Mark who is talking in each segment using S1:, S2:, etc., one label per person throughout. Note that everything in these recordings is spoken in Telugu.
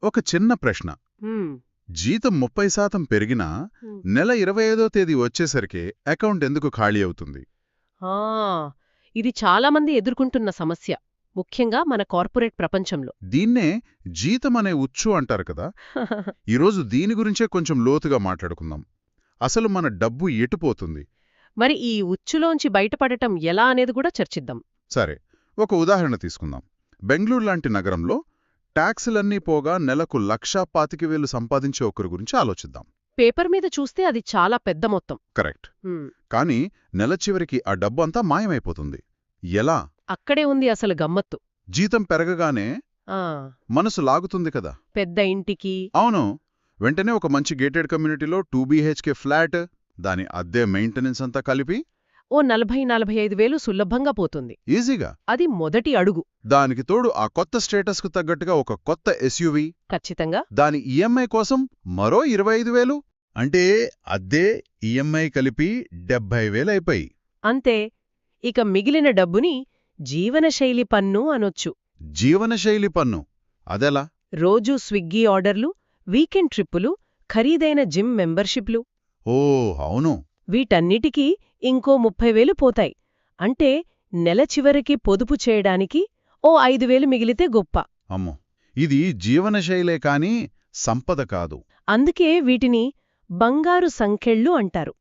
S1: ఒక చిన్న ప్రశ్న.
S2: హ్మ్.
S1: జీతం 30% పెరిగినా నెల 25వ తేదీ వచ్చేసరికి అకౌంట్ ఎందుకు ఖాళీ అవుతుంది?
S2: ఆ, ఇది చాలామంది ఎదుర్కొంటున్న సమస్య, ముఖ్యంగా మన కార్పొరేట్ ప్రపంచంలో.
S1: దీన్నే జీతం అనే ఉచ్చు అంటారు కదా. ఈరోజు దీని గురించే కొంచెం లోతుగా మాట్లాడుకుందాం. అసలు మన డబ్బు ఎటుపోతుంది?
S2: మరి ఈ ఉచ్చులోంచి బయటపడటం ఎలా అనేది కూడా చర్చిద్దాం.
S1: సరే, ఒక ఉదాహరణ తీసుకుందాం. బెంగళూరు లాంటి నగరంలో ట్యాక్సులన్నీ పోగా నెలకు 1,25,000 సంపాదించే ఒకరి గురించి ఆలోచిద్దాం.
S2: పేపర్ మీద చూస్తే అది చాలా పెద్ద మొత్తం.
S1: కరెక్ట్.
S2: హ్మ్.
S1: కానీ నెల చివరికి ఆ డబ్బు అంతా మాయమైపోతుంది. ఎలా?
S2: అక్కడే ఉంది అసలు గమ్మత్తు.
S1: జీతం పెరగగానే
S2: ఆ,
S1: మనసు లాగుతుంది కదా.
S2: పెద్ద ఇంటికి.
S1: అవును. వెంటనే ఒక మంచి గేటెడ్ కమ్యూనిటీలో 2 BHK ఫ్లాట్, దాని అద్దె మెయింటెనెన్స్ అంతా కలిపి
S2: ఓ 40-45 వేలు సులభంగా పోతుంది.
S1: ఈజీగా.
S2: అది మొదటి అడుగు.
S1: దానికి తోడు ఆ కొత్త స్టేటస్కు తగ్గట్టుగా ఒక కొత్త SUV,
S2: ఖచ్చితంగా.
S1: దాని ఈఎంఐ కోసం మరో 25,000. అంటే అద్దె, ఈఎంఐ కలిపి 70,000 అయిపోయి.
S2: అంతే. ఇక మిగిలిన డబ్బుని జీవనశైలి పన్ను అనొచ్చు.
S1: జీవనశైలి పన్ను అదెలా?
S2: రోజూ స్విగ్గీ ఆర్డర్లు, వీకెండ్ ట్రిప్పులు, ఖరీదైన జిమ్ మెంబర్షిప్లు,
S1: ఓ అవును.
S2: వీటన్నిటికీ ఇంకో 30,000 పోతాయి. అంటే నెల చివరికి పొదుపు చేయడానికి ఓ 5,000 మిగిలితే గొప్ప.
S1: అమ్మో, ఇది జీవనశైలే కాని సంపద కాదు.
S2: అందుకే వీటిని బంగారు సంకెళ్ళు అంటారు.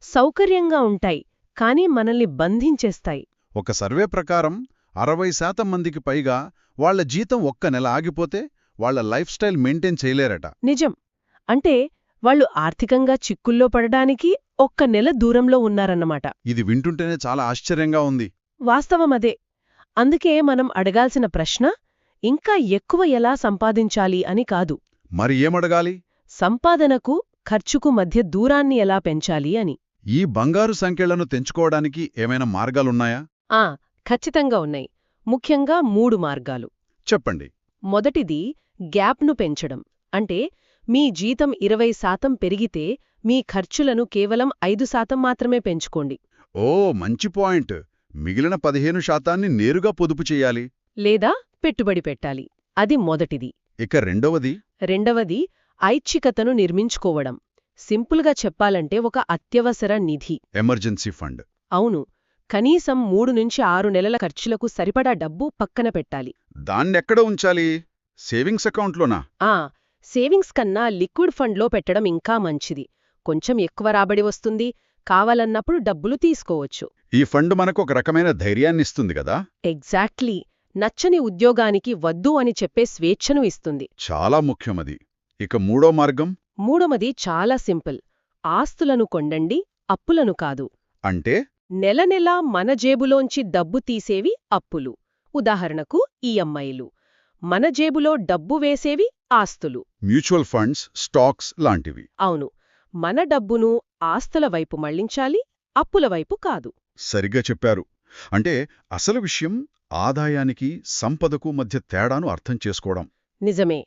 S2: సౌకర్యంగా ఉంటాయి, కానీ మనల్ని బంధించేస్తాయి.
S1: ఒక సర్వే ప్రకారం 60% మందికి పైగా వాళ్ల జీతం ఒక్క నెల ఆగిపోతే వాళ్ల లైఫ్ స్టైల్ మెయింటైన్ చేయలేరట.
S2: నిజం. అంటే వాళ్ళు ఆర్థికంగా చిక్కుల్లో పడడానికి ఒక్క నెల దూరంలో ఉన్నారన్నమాట.
S1: ఇది వింటుంటేనే చాలా ఆశ్చర్యంగా ఉంది.
S2: వాస్తవమదే. అందుకే మనం అడగాల్సిన ప్రశ్న ఇంకా ఎక్కువ ఎలా సంపాదించాలి అని కాదు,
S1: మరి ఏమడగాలి?
S2: సంపాదనకు ఖర్చుకు మధ్య దూరాన్ని ఎలా పెంచాలి అని.
S1: ఈ బంగారు సంఖ్యలను తెంచుకోవడానికి ఏమైనా మార్గాలున్నాయా?
S2: ఖచ్చితంగా ఉన్నాయి. ముఖ్యంగా 3 మార్గాలు.
S1: చెప్పండి.
S2: మొదటిది గ్యాప్ను పెంచడం. అంటే మీ జీతం 20% పెరిగితే మీ ఖర్చులను కేవలం 5% మాత్రమే పెంచుకోండి.
S1: ఓ మంచి పాయింట్. మిగిలిన 15% నేరుగా పొదుపు చెయ్యాలి.
S2: లేదా పెట్టుబడి పెట్టాలి. అది మొదటిది.
S1: ఇక
S2: రెండవది ఐచ్ఛికతను నిర్మించుకోవడం. సింపుల్గా చెప్పాలంటే ఒక అత్యవసర నిధి.
S1: Emergency fund.
S2: అవును. కనీసం 3-6 నెలల ఖర్చులకు సరిపడా డబ్బు పక్కన పెట్టాలి.
S1: దాన్నెక్కడ ఉంచాలి? సేవింగ్స్ అకౌంట్లోనా?
S2: సేవింగ్స్ కన్నా లిక్విడ్ ఫండ్లో పెట్టడం ఇంకా మంచిది. కొంచెం ఎక్కువ రాబడి వస్తుంది, కావాలన్నప్పుడు డబ్బులు తీసుకోవచ్చు.
S1: ఈ ఫండ్ మనకు ఒక రకమైన ధైర్యాన్నిస్తుంది కదా.
S2: ఎగ్జాక్ట్లీ. నచ్చని ఉద్యోగానికి వద్దు అని చెప్పే స్వేచ్ఛను ఇస్తుంది.
S1: చాలా ముఖ్యమది. ఇక మూడో మార్గం?
S2: మూడవది చాలా సింపుల్. ఆస్తులను కొండండి, అప్పులను కాదు.
S1: అంటే
S2: నెలనెలా మన జేబులోంచి డబ్బు తీసేవి అప్పులు. ఉదాహరణకు ఈఎంఐలు. మన జేబులో డబ్బు వేసేవి ఆస్తులు.
S1: మ్యూచువల్ ఫండ్స్, స్టాక్స్ లాంటివి.
S2: అవును. మన డబ్బును ఆస్తుల వైపు మళ్లించాలి, అప్పుల వైపు కాదు.
S1: సరిగ్గా చెప్పారు. అంటే అసలు విషయం ఆదాయానికి, సంపదకు మధ్య తేడాను అర్థం చేసుకోవడం.
S2: నిజమే.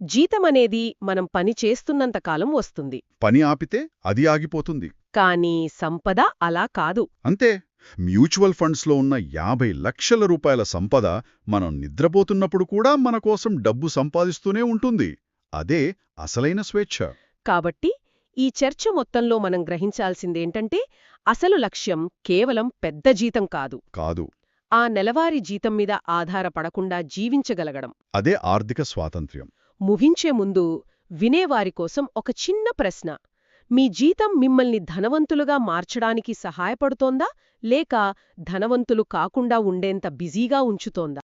S2: జీతమనేది మనం పని చేస్తున్నంతకాలం వస్తుంది.
S1: పని ఆపితే అది ఆగిపోతుంది.
S2: కానీ సంపద అలా కాదు.
S1: అంతే. మ్యూచువల్ ఫండ్స్లో ఉన్న 50 లక్షల రూపాయల సంపద మనం నిద్రపోతున్నప్పుడు కూడా మన కోసం డబ్బు సంపాదిస్తూనే ఉంటుంది. అదే అసలైన స్వేచ్ఛ.
S2: కాబట్టి ఈ చర్చ మొత్తంలో మనం గ్రహించాల్సిందేంటంటే అసలు లక్ష్యం కేవలం పెద్ద జీతం కాదు. ఆ నెలవారీ జీతం మీద ఆధారపడకుండా జీవించగలగడం.
S1: అదే ఆర్థిక స్వాతంత్ర్యం.
S2: ముగించే ముందు వినేవారి కోసం ఒక చిన్న ప్రశ్న. మీ జీతం మిమ్మల్ని ధనవంతులుగా మార్చడానికి సహాయపడుతోందా, లేక ధనవంతులు కాకుండా ఉండేంత బిజీగా ఉంచుతోందా?